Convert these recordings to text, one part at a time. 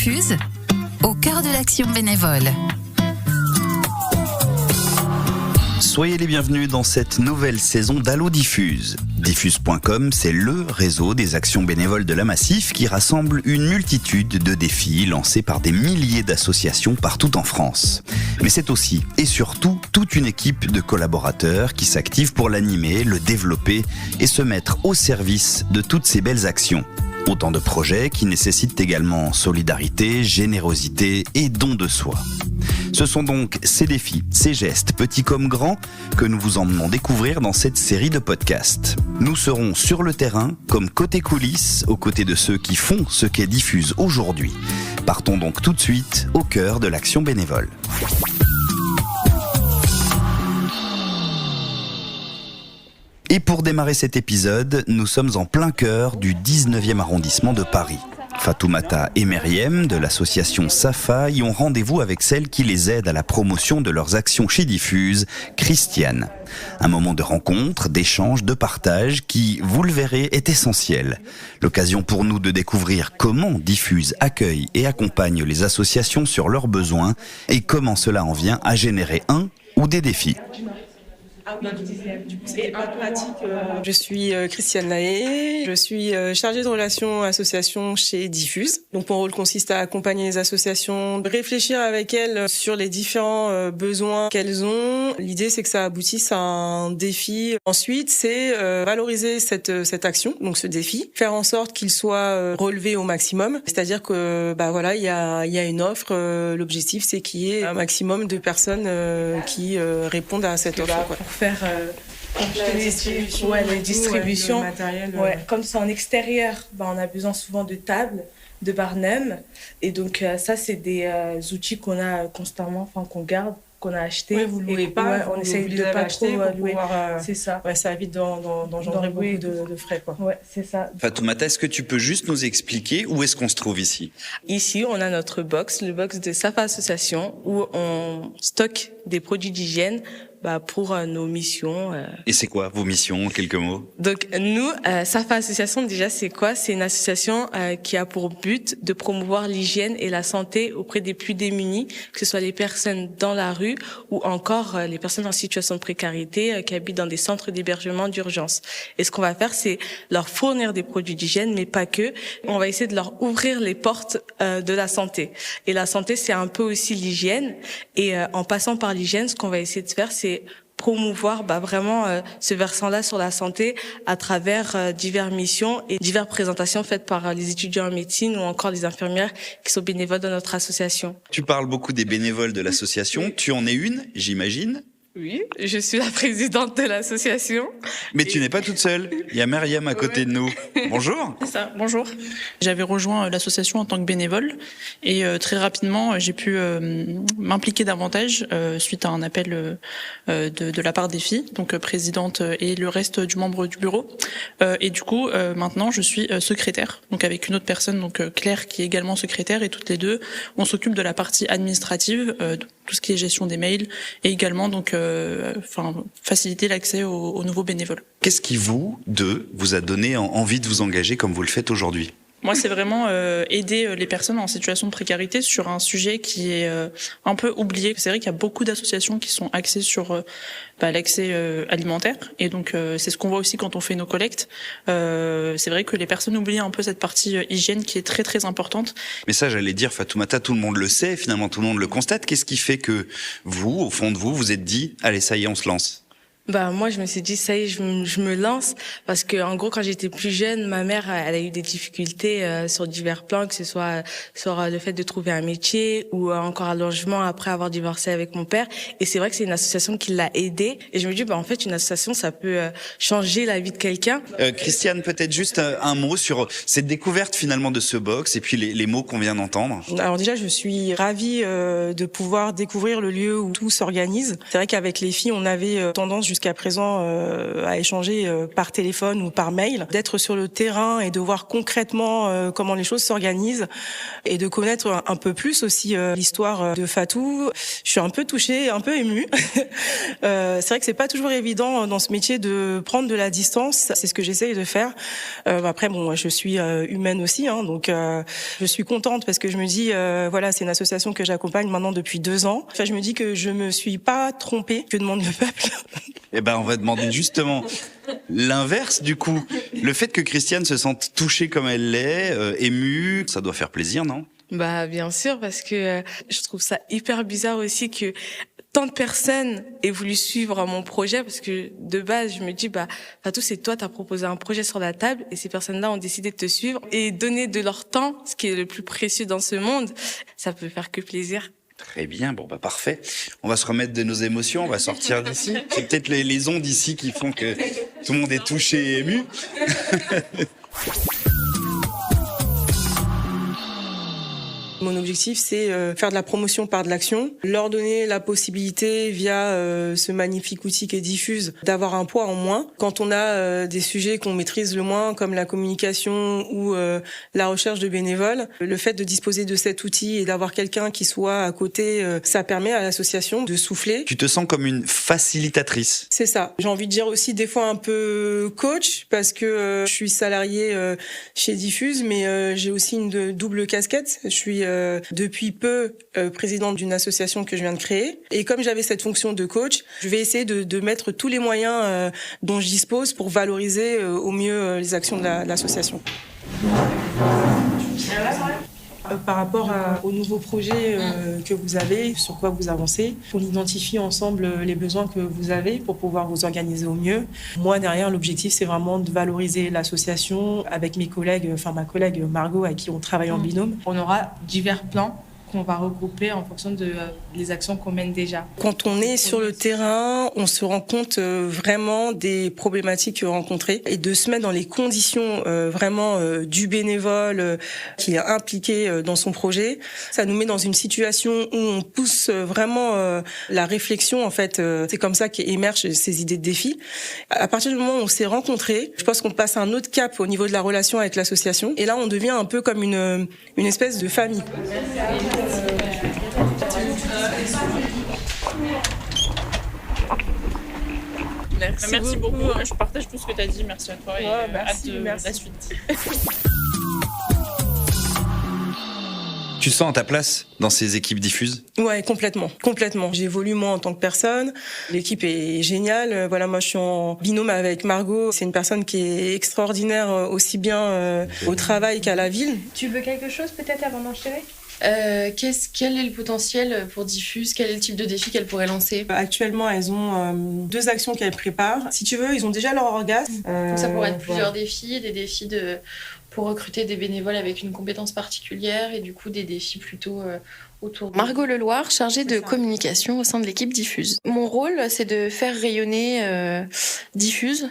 Diffuse, au cœur de l'action bénévole. Soyez les bienvenus dans cette nouvelle saison d'Allo Diffuse. Diffuse.com, c'est le réseau des actions bénévoles de la Massif qui rassemble une multitude de défis lancés par des milliers d'associations partout en France. Mais c'est aussi et surtout toute une équipe de collaborateurs qui s'activent pour l'animer, le développer et se mettre au service de toutes ces belles actions. Autant de projets qui nécessitent également solidarité, générosité et don de soi. Ce sont donc ces défis, ces gestes, petits comme grands, que nous vous emmenons découvrir dans cette série de podcasts. Nous serons sur le terrain, comme côté coulisses, aux côtés de ceux qui font ce qu'est Diffuse aujourd'hui. Partons donc tout de suite au cœur de l'action bénévole. Et pour démarrer cet épisode, nous sommes en plein cœur du 19e arrondissement de Paris. Fatoumata et Meriem de l'association Safa y ont rendez-vous avec celle qui les aide à la promotion de leurs actions chez Diffuse, Christiane. Un moment de rencontre, d'échange, de partage qui, vous le verrez, est essentiel. L'occasion pour nous de découvrir comment Diffuse accueille et accompagne les associations sur leurs besoins et comment cela en vient à générer un ou des défis. Et en pratique, je suis Christiane Lahaye, je suis chargée de relations associations chez Diffuse. Donc mon rôle consiste à accompagner les associations, réfléchir avec elles sur les différents besoins qu'elles ont. L'idée c'est que ça aboutisse à un défi. Ensuite, c'est valoriser cette action, donc ce défi, faire en sorte qu'il soit relevé au maximum. C'est-à-dire que il y a une offre. L'objectif c'est qu'il y ait un maximum de personnes qui répondent à cette offre. Faire les distributions. Le matériel, Comme c'est en extérieur, on a besoin souvent de tables, de barnum. Et donc ça, c'est des outils qu'on a constamment, qu'on garde, qu'on a acheté. Oui, vous ne louez pas, on essaye de pas trop louer. C'est ça. Ouais, ça évite d'engendrer beaucoup de frais, quoi. Ouais, c'est ça. Fatoumata, est-ce que tu peux juste nous expliquer où est-ce qu'on se trouve ici ? Ici, on a notre box, le box de Safa Association, où on stocke des produits d'hygiène pour nos missions. Et c'est quoi vos missions, en quelques mots ? Donc nous, Safa Association, déjà c'est quoi ? C'est une association qui a pour but de promouvoir l'hygiène et la santé auprès des plus démunis, que ce soit les personnes dans la rue ou encore les personnes en situation de précarité qui habitent dans des centres d'hébergement d'urgence. Et ce qu'on va faire, c'est leur fournir des produits d'hygiène, mais pas que. On va essayer de leur ouvrir les portes de la santé. Et la santé, c'est un peu aussi l'hygiène. Et en passant par l'hygiène, ce qu'on va essayer de faire, c'est promouvoir vraiment ce versant-là sur la santé à travers diverses missions et diverses présentations faites par les étudiants en médecine ou encore les infirmières qui sont bénévoles dans notre association. Tu parles beaucoup des bénévoles de l'association. Tu en es une, j'imagine ? Oui, je suis la présidente de l'association. Mais tu n'es pas toute seule. Il y a Meriem à côté de nous. Bonjour. C'est ça, bonjour. J'avais rejoint l'association en tant que bénévole et très rapidement j'ai pu m'impliquer davantage suite à un appel de la part des filles, donc présidente et le reste du membre du bureau. Et du coup maintenant je suis secrétaire, donc avec une autre personne, donc Claire qui est également secrétaire, et toutes les deux on s'occupe de la partie administrative, tout ce qui est gestion des mails et également donc faciliter l'accès aux nouveaux bénévoles. Qu'est-ce qui vous a donné envie de vous engager comme vous le faites aujourd'hui ? Moi, c'est vraiment aider les personnes en situation de précarité sur un sujet qui est un peu oublié. C'est vrai qu'il y a beaucoup d'associations qui sont axées sur l'accès alimentaire, et donc c'est ce qu'on voit aussi quand on fait nos collectes. C'est vrai que les personnes oublient un peu cette partie hygiène qui est très très importante. Mais ça, j'allais dire, Fatoumata, tout le monde le sait, finalement tout le monde le constate. Qu'est-ce qui fait que vous, au fond de vous, vous êtes dit, allez, ça y est, on se lance ? Moi, je me suis dit, ça y est, je me lance. Parce que, en gros, quand j'étais plus jeune, ma mère, elle a eu des difficultés sur divers plans, que ce soit sur le fait de trouver un métier ou encore un logement après avoir divorcé avec mon père. Et c'est vrai que c'est une association qui l'a aidée. Et je me dis, en fait, une association, ça peut changer la vie de quelqu'un. Christiane, peut-être juste un mot sur cette découverte finalement de ce box et puis les mots qu'on vient d'entendre. Alors déjà, je suis ravie de pouvoir découvrir le lieu où tout s'organise. C'est vrai qu'avec les filles, on avait tendance jusqu'à présent à échanger par téléphone ou par mail, d'être sur le terrain et de voir concrètement comment les choses s'organisent et de connaître un peu plus aussi l'histoire de Fatou. Je suis un peu touchée, un peu émue. C'est vrai que c'est pas toujours évident dans ce métier de prendre de la distance. C'est ce que j'essaye de faire. Après, bon, je suis humaine aussi, hein, donc je suis contente parce que je me dis, voilà, c'est une association que j'accompagne maintenant depuis 2 ans. Enfin, je me dis que je me suis pas trompée. Que demande le peuple? Eh ben, on va demander justement l'inverse du coup. Le fait que Christiane se sente touchée comme elle l'est, émue, ça doit faire plaisir, non? Bah bien sûr, parce que je trouve ça hyper bizarre aussi que tant de personnes aient voulu suivre mon projet, parce que de base je me dis Fatou, c'est toi, t'as proposé un projet sur la table et ces personnes-là ont décidé de te suivre et donner de leur temps, ce qui est le plus précieux dans ce monde. Ça peut faire que plaisir. Très bien, bon parfait. On va se remettre de nos émotions, on va sortir d'ici. C'est peut-être les ondes ici qui font que tout le monde est touché et ému. Mon objectif, c'est faire de la promotion par de l'action, leur donner la possibilité, via ce magnifique outil qui est Diffuse, d'avoir un poids en moins. Quand on a des sujets qu'on maîtrise le moins, comme la communication ou la recherche de bénévoles, le fait de disposer de cet outil et d'avoir quelqu'un qui soit à côté, ça permet à l'association de souffler. Tu te sens comme une facilitatrice. C'est ça. J'ai envie de dire aussi des fois un peu coach, parce que je suis salariée chez Diffuse, mais j'ai aussi une double casquette. Je suis depuis peu présidente d'une association que je viens de créer. Et comme j'avais cette fonction de coach, je vais essayer de mettre tous les moyens dont je dispose pour valoriser au mieux les actions de l'association. Par rapport au nouveau projet que vous avez, sur quoi vous avancez, on identifie ensemble les besoins que vous avez pour pouvoir vous organiser au mieux. Moi, derrière, l'objectif, c'est vraiment de valoriser l'association avec mes collègues, enfin ma collègue Margot, avec qui on travaille en binôme. On aura divers plans qu'on va regrouper en fonction de les actions qu'on mène déjà. Quand on est sur le terrain, on se rend compte vraiment des problématiques rencontrées et de se mettre dans les conditions vraiment du bénévole qui est impliqué dans son projet. Ça nous met dans une situation où on pousse vraiment la réflexion. En fait, c'est comme ça qu'émergent ces idées de défis. À partir du moment où on s'est rencontrés, je pense qu'on passe à un autre cap au niveau de la relation avec l'association. Et là, on devient un peu comme une espèce de famille. Merci beaucoup. Je partage tout ce que tu as dit. Merci à toi et hâte de la suite. Tu te sens à ta place dans ces équipes diffuses? Ouais, complètement. J'évolue moi en tant que personne. L'équipe est géniale. Voilà, moi je suis en binôme avec Margot. C'est une personne qui est extraordinaire aussi bien au travail qu'à la ville. Tu veux quelque chose peut-être avant d'enchaîner? Quel est le potentiel pour Diffuse? Quel est le type de défi qu'elle pourrait lancer? Actuellement, elles ont 2 actions qu'elles préparent. Si tu veux, ils ont déjà leur orgasme. Donc ça pourrait être plusieurs défis, des défis pour recruter des bénévoles avec une compétence particulière et du coup des défis plutôt autour de... Margot Leloir, chargée de communication au sein de l'équipe Diffuse. Mon rôle, c'est de faire rayonner Diffuse,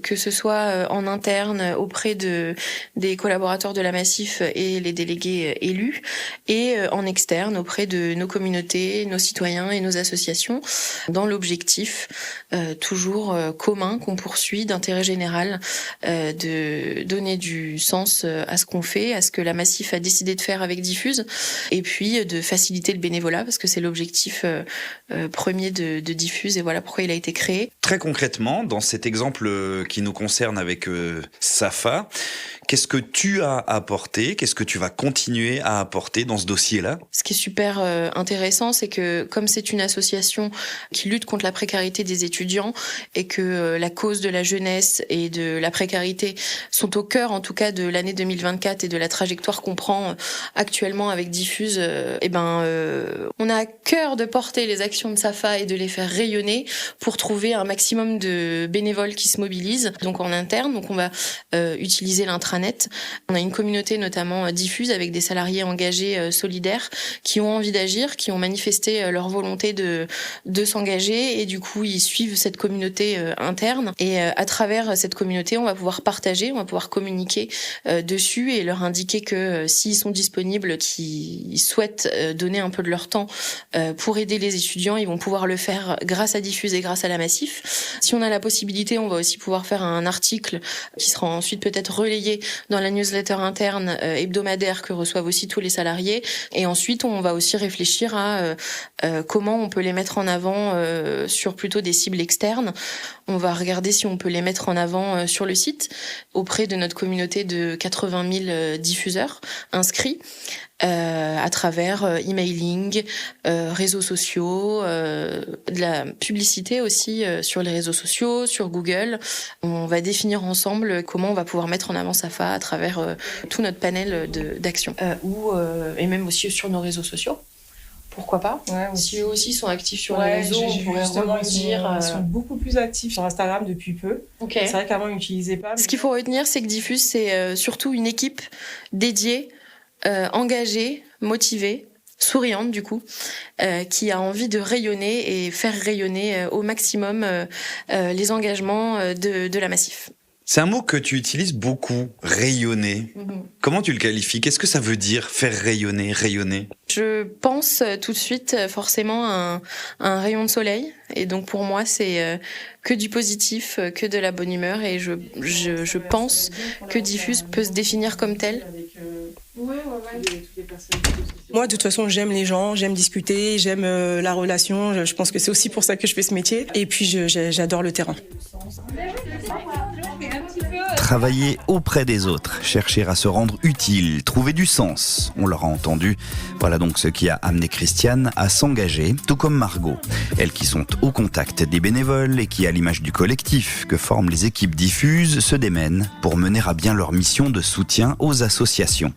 que ce soit en interne auprès des collaborateurs de la Massif et les délégués élus, et en externe auprès de nos communautés, nos citoyens et nos associations, dans l'objectif toujours commun qu'on poursuit d'intérêt général, de donner du sens à ce qu'on fait, à ce que la Massif a décidé de faire avec Diffuse, et puis de faciliter le bénévolat, parce que c'est l'objectif premier de Diffuse, et voilà pourquoi il a été créé. Très concrètement, dans cet exemple qui nous concerne avec Safa, qu'est-ce que tu as apporté, qu'est-ce que tu vas continuer à apporter dans ce dossier-là? Ce qui est super intéressant, c'est que comme c'est une association qui lutte contre la précarité des étudiants et que la cause de la jeunesse et de la précarité sont au cœur, en tout cas, de l'année 2024 et de la trajectoire qu'on prend actuellement avec Diffuse, on a à cœur de porter les actions de Safa et de les faire rayonner pour trouver un maximum de bénévoles qui se mobilisent, donc en interne. Donc on va utiliser l'intranet intranet. On a une communauté notamment Diffuse avec des salariés engagés solidaires qui ont envie d'agir, qui ont manifesté leur volonté de s'engager et du coup ils suivent cette communauté interne et à travers cette communauté on va pouvoir partager, on va pouvoir communiquer dessus et leur indiquer que s'ils sont disponibles, qu'ils souhaitent donner un peu de leur temps pour aider les étudiants, ils vont pouvoir le faire grâce à Diffuse et grâce à la Massif. Si on a la possibilité, on va aussi pouvoir faire un article qui sera ensuite peut-être relayé dans la newsletter interne hebdomadaire que reçoivent aussi tous les salariés. Et ensuite, on va aussi réfléchir à comment on peut les mettre en avant sur plutôt des cibles externes. On va regarder si on peut les mettre en avant sur le site auprès de notre communauté de 80 000 diffuseurs inscrits. À travers emailing, réseaux sociaux, de la publicité aussi sur les réseaux sociaux, sur Google. On va définir ensemble comment on va pouvoir mettre en avant Safa à travers tout notre panel d'actions. Et même aussi sur nos réseaux sociaux. Pourquoi pas? Si eux aussi sont actifs sur les réseaux, on pourrait rebondir. Ils sont beaucoup plus actifs sur Instagram depuis peu. Okay. C'est vrai qu'avant, ils n'utilisaient pas. Ce qu'il faut retenir, c'est que Diffuse, c'est surtout une équipe dédiée, engagée, motivée, souriante du coup, qui a envie de rayonner et faire rayonner au maximum les engagements de la Massif. C'est un mot que tu utilises beaucoup, rayonner. Comment tu le qualifies? Qu'est-ce que ça veut dire, faire rayonner, rayonner? Je pense tout de suite forcément à un rayon de soleil. Et donc pour moi, c'est que du positif, que de la bonne humeur. Et je pense que Diffuse peut se définir comme tel. Moi, de toute façon, j'aime les gens, j'aime discuter, j'aime la relation. Je pense que c'est aussi pour ça que je fais ce métier. Et puis, j'adore le terrain. Travailler auprès des autres, chercher à se rendre utile, trouver du sens, on l'aura entendu. Voilà donc ce qui a amené Christiane à s'engager, tout comme Margot. Elles qui sont au contact des bénévoles et qui, à l'image du collectif que forment les équipes Diffuse, se démènent pour mener à bien leur mission de soutien aux associations.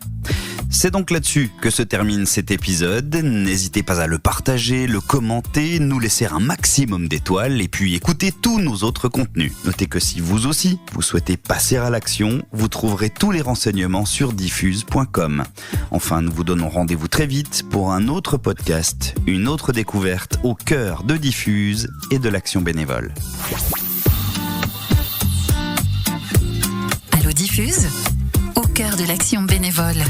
C'est donc là-dessus que se termine cet épisode. N'hésitez pas à le partager, le commenter, nous laisser un maximum d'étoiles et puis écouter tous nos autres contenus. Notez que si vous aussi, vous souhaitez passer à l'action, vous trouverez tous les renseignements sur diffuse.com. Enfin, nous vous donnons rendez-vous très vite pour un autre podcast, une autre découverte au cœur de Diffuse et de l'action bénévole. Allo Diffuse, au cœur de l'action bénévole.